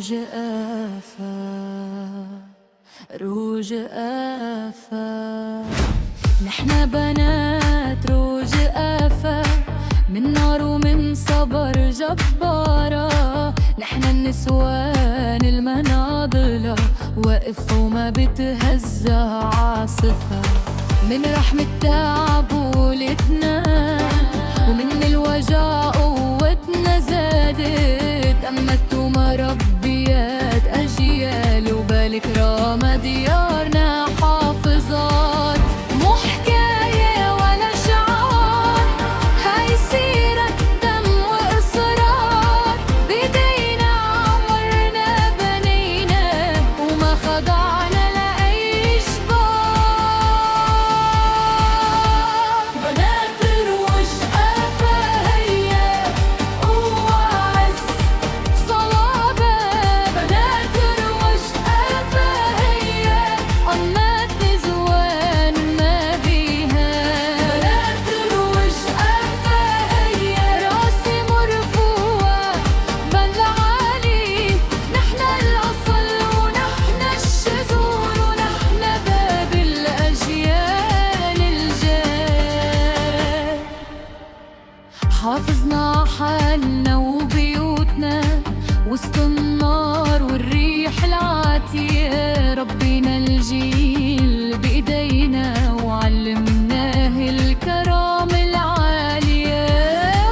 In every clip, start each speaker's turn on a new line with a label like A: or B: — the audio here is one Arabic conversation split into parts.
A: روج آفا، روج آفا. نحنا بنات روج آفا، من نار ومن صبر جبارة. نحنا النسوان المناضلة، واقف وما بتهزها عاصفة. من رحمة تعبولتنا ومن الوجع قوتنا زادت. أمت ومربيات أجيال وبالكرامة ديارنا حافظات. مو حكاية ولا شعار، هاي سيرة دم وإصرار. بيدينا عمرنا بنينا وما خضعنا لأي إجبار. بنات روج آفا هيا قوة عز صلابة. بنات روج آفا هيا أمات نزوان ما بيها. بنات روج آفا هيا راسي مرفوع بل عالي. نحنا الأصل ونحنا الشذور ونحنا باب الأجيال الجاي. حافظنا حالنا وبيوتنا وسط النار والريح العاتية. ربينا الجيل بإيدينا وعلمناه الكرامة العالية.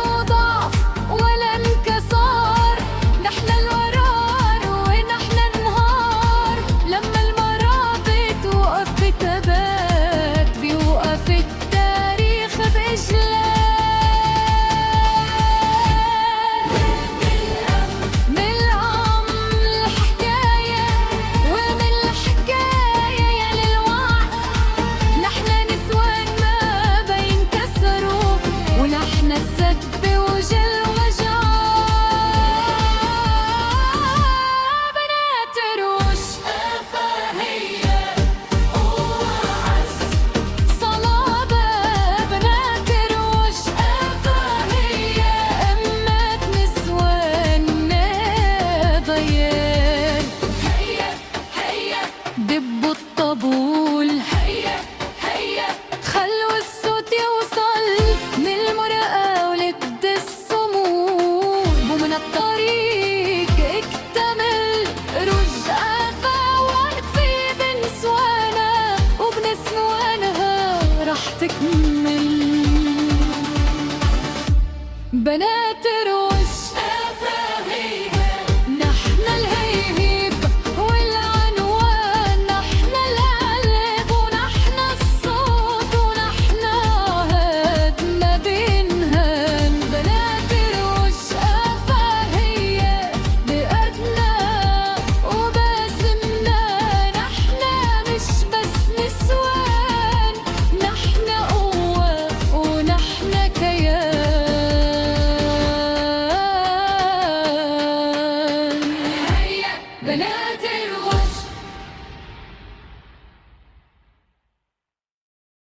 A: وضعف ولا انكسار، نحنا الورار ونحنا النهار. لما المرابط توقف بثبات بيوقف التاريخ بإجلال. من الأم الحكاية ومن الحكاية يا للوعد. نحنا نسوان ما بينكسروا ونحنا السد وجل وجع. بنات روج آفا هيا قوة عز صلابة. بنات روج آفا هيا أمات نسوان ضيال. هيا هيا دبوا الطبول. هيا هيا خلوا الصوت يوصل من المراقة الصمود. ومن الطريق اكتمل روج آفا واقفة بنسوانا وبنسوانها رح تكمل. بنات روج